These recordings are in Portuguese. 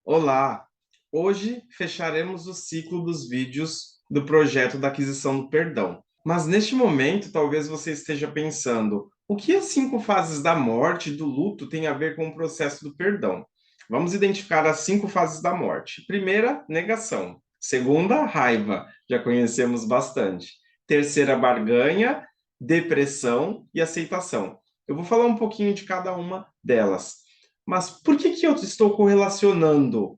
Olá! Hoje fecharemos o ciclo dos vídeos do projeto da aquisição do perdão. Mas neste momento, talvez você esteja pensando: o que as 5 fases da morte e do luto têm a ver com o processo do perdão? Vamos identificar as 5 fases da morte. Primeira, negação. Segunda, raiva. Já conhecemos bastante. Terceira, barganha, depressão e aceitação. Eu vou falar um pouquinho de cada uma delas. Mas por que eu estou correlacionando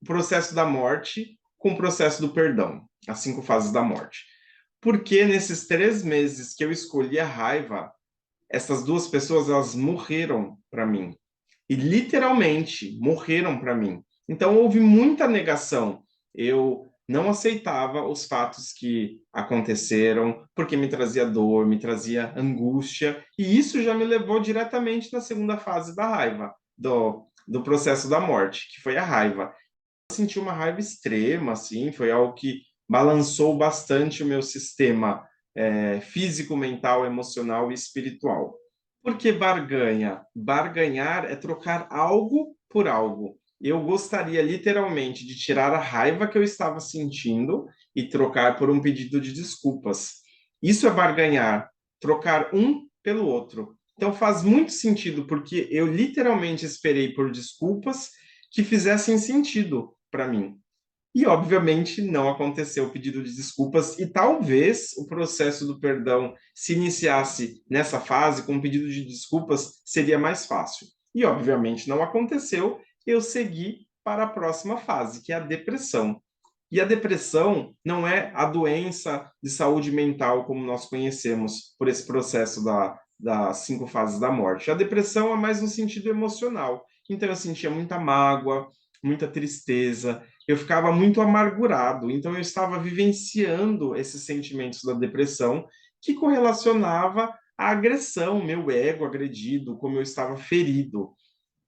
o processo da morte com o processo do perdão, as 5 fases da morte? Porque nesses 3 meses que eu escolhi a raiva, essas duas pessoas elas morreram para mim. E literalmente morreram para mim. Então houve muita negação. Eu não aceitava os fatos que aconteceram, porque me trazia dor, me trazia angústia, e isso já me levou diretamente na segunda fase da raiva, do processo da morte, que foi a raiva. Eu senti uma raiva extrema, assim, foi algo que balançou bastante o meu sistema físico, mental, emocional e espiritual. Por que barganha? Barganhar é trocar algo por algo. Eu gostaria literalmente de tirar a raiva que eu estava sentindo e trocar por um pedido de desculpas. Isso é barganhar, trocar um pelo outro. Então faz muito sentido, porque eu literalmente esperei por desculpas que fizessem sentido para mim. E, obviamente, não aconteceu o pedido de desculpas, e talvez o processo do perdão, se iniciasse nessa fase com um pedido de desculpas, seria mais fácil. E, obviamente, não aconteceu, eu segui para a próxima fase, que é a depressão. E a depressão não é a doença de saúde mental como nós conhecemos por esse processo das 5 fases da morte. A depressão é mais no sentido emocional. Então, eu sentia muita mágoa, muita tristeza, eu ficava muito amargurado, então eu estava vivenciando esses sentimentos da depressão que correlacionava à agressão, meu ego agredido, como eu estava ferido.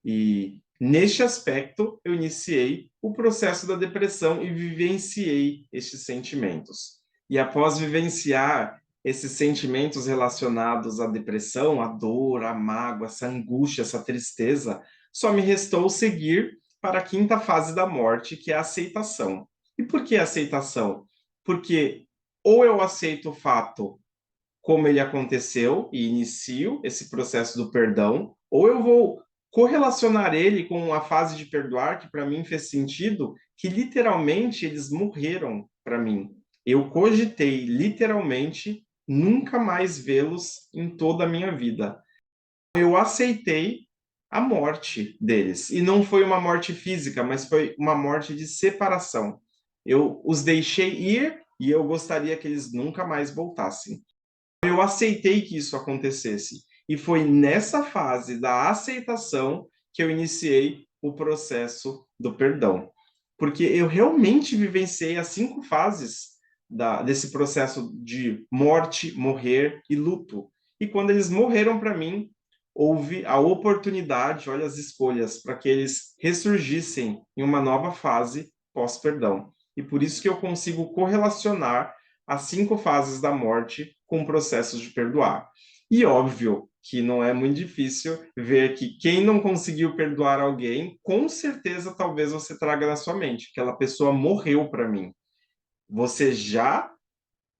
E neste aspecto eu iniciei o processo da depressão e vivenciei estes sentimentos. E após vivenciar esses sentimentos relacionados à depressão, à dor, à mágoa, essa angústia, essa tristeza, só me restou seguir para a 5ª fase da morte, que é a aceitação. E por que a aceitação? Porque ou eu aceito o fato como ele aconteceu e inicio esse processo do perdão, ou eu vou correlacionar ele com a fase de perdoar, que para mim fez sentido, que literalmente eles morreram para mim. Eu cogitei literalmente nunca mais vê-los em toda a minha vida. Eu aceitei a morte deles. E não foi uma morte física, mas foi uma morte de separação. Eu os deixei ir e eu gostaria que eles nunca mais voltassem. Eu aceitei que isso acontecesse. E foi nessa fase da aceitação que eu iniciei o processo do perdão. Porque eu realmente vivenciei as 5 fases desse processo de morte, morrer e luto. E quando eles morreram para mim, houve a oportunidade, olha as escolhas, para que eles ressurgissem em uma nova fase pós-perdão. E por isso que eu consigo correlacionar as 5 fases da morte com processos de perdoar. E óbvio que não é muito difícil ver que quem não conseguiu perdoar alguém, com certeza talvez você traga na sua mente, aquela pessoa morreu para mim. Você já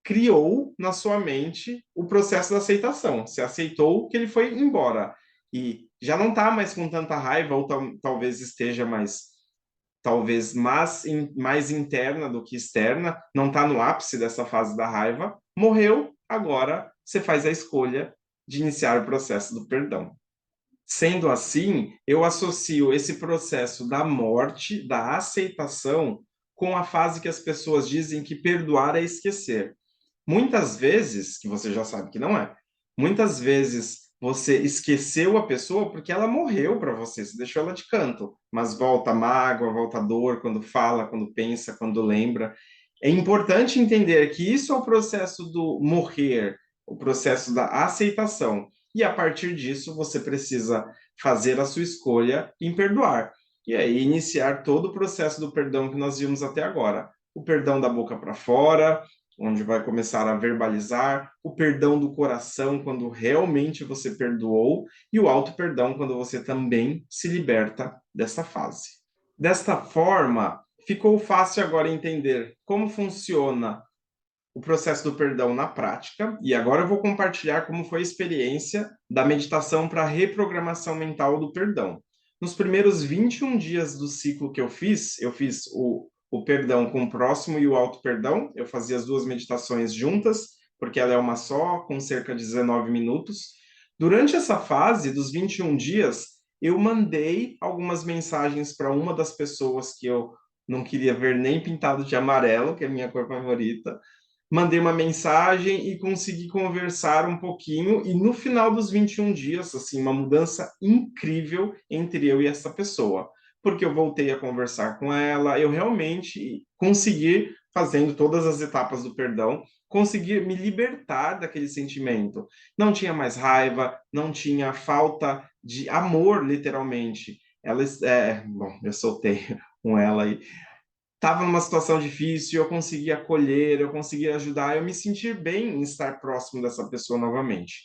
criou na sua mente o processo da aceitação. Você aceitou que ele foi embora e já não está mais com tanta raiva, ou talvez esteja talvez mais interna do que externa, não está no ápice dessa fase da raiva, morreu, agora você faz a escolha de iniciar o processo do perdão. Sendo assim, eu associo esse processo da morte, da aceitação, com a fase que as pessoas dizem que perdoar é esquecer. Muitas vezes, que você já sabe que não é, muitas vezes você esqueceu a pessoa porque ela morreu para você, você deixou ela de canto, mas volta a mágoa, volta a dor quando fala, quando pensa, quando lembra. É importante entender que isso é o processo do morrer, o processo da aceitação. E a partir disso, você precisa fazer a sua escolha em perdoar. E aí iniciar todo o processo do perdão que nós vimos até agora. O perdão da boca para fora, onde vai começar a verbalizar, o perdão do coração, quando realmente você perdoou, e o auto-perdão, quando você também se liberta dessa fase. Desta forma, ficou fácil agora entender como funciona o processo do perdão na prática, e agora eu vou compartilhar como foi a experiência da meditação para a reprogramação mental do perdão. Nos primeiros 21 dias do ciclo que eu fiz o perdão com o próximo e o auto-perdão, eu fazia as duas meditações juntas, porque ela é uma só, com cerca de 19 minutos. Durante essa fase dos 21 dias, eu mandei algumas mensagens para uma das pessoas que eu não queria ver nem pintado de amarelo, que é a minha cor favorita, mandei uma mensagem e consegui conversar um pouquinho, e no final dos 21 dias, assim, uma mudança incrível entre eu e essa pessoa, porque eu voltei a conversar com ela, eu realmente consegui, fazendo todas as etapas do perdão, conseguir me libertar daquele sentimento. Não tinha mais raiva, não tinha falta de amor, literalmente. Ela, bom, eu soltei com ela aí, estava numa situação difícil, eu consegui acolher, eu consegui ajudar, eu me sentir bem em estar próximo dessa pessoa novamente.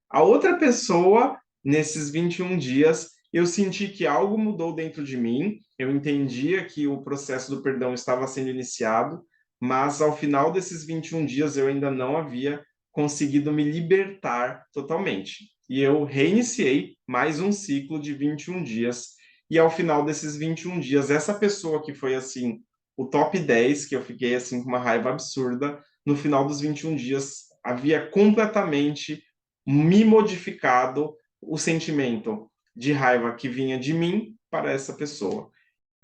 A outra pessoa, nesses 21 dias, eu senti que algo mudou dentro de mim, eu entendia que o processo do perdão estava sendo iniciado, mas ao final desses 21 dias eu ainda não havia conseguido me libertar totalmente. E eu reiniciei mais um ciclo de 21 dias. E ao final desses 21 dias, essa pessoa que foi assim, o top 10, que eu fiquei assim com uma raiva absurda, no final dos 21 dias havia completamente me modificado o sentimento de raiva que vinha de mim para essa pessoa.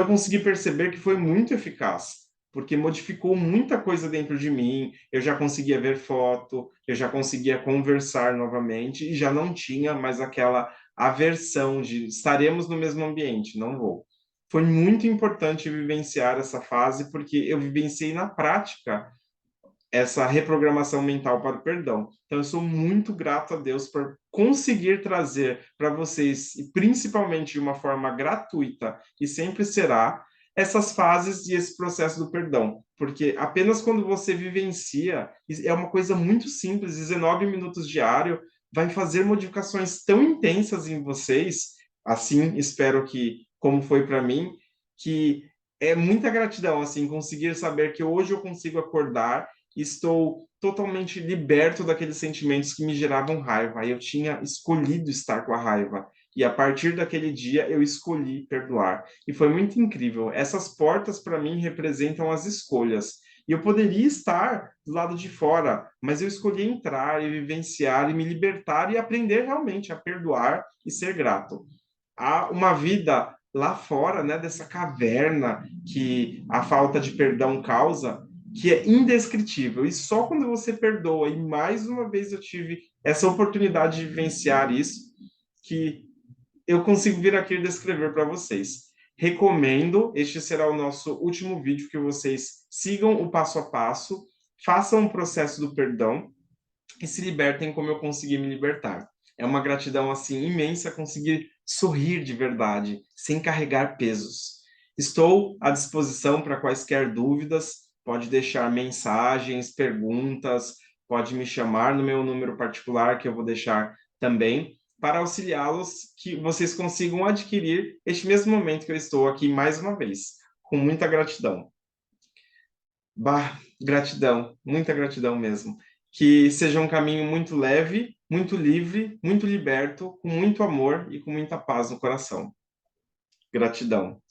Eu consegui perceber que foi muito eficaz, porque modificou muita coisa dentro de mim. Eu já conseguia ver foto, eu já conseguia conversar novamente e já não tinha mais aquela aversão de estaremos no mesmo ambiente, não vou. Foi muito importante vivenciar essa fase, porque eu vivenciei na prática essa reprogramação mental para o perdão. Então, eu sou muito grato a Deus por conseguir trazer para vocês, e principalmente de uma forma gratuita, e sempre será, essas fases e esse processo do perdão. Porque apenas quando você vivencia, é uma coisa muito simples, 19 minutos diário, vai fazer modificações tão intensas em vocês, assim, espero que, como foi para mim, que é muita gratidão, assim, conseguir saber que hoje eu consigo acordar, estou totalmente liberto daqueles sentimentos que me geravam raiva. Eu tinha escolhido estar com a raiva. E a partir daquele dia eu escolhi perdoar. E foi muito incrível. Essas portas, para mim, representam as escolhas. E eu poderia estar do lado de fora, mas eu escolhi entrar e vivenciar e me libertar e aprender realmente a perdoar e ser grato. Há uma vida lá fora, né, dessa caverna que a falta de perdão causa, que é indescritível. E só quando você perdoa, e mais uma vez eu tive essa oportunidade de vivenciar isso, que eu consigo vir aqui e descrever para vocês. Recomendo, este será o nosso último vídeo, que vocês sigam o passo a passo, façam o processo do perdão e se libertem como eu consegui me libertar. É uma gratidão assim imensa conseguir sorrir de verdade, sem carregar pesos. Estou à disposição para quaisquer dúvidas, pode deixar mensagens, perguntas, pode me chamar no meu número particular, que eu vou deixar também, para auxiliá-los que vocês consigam adquirir este mesmo momento que eu estou aqui mais uma vez, com muita gratidão. Bah, gratidão, muita gratidão mesmo. Que seja um caminho muito leve, muito livre, muito liberto, com muito amor e com muita paz no coração. Gratidão.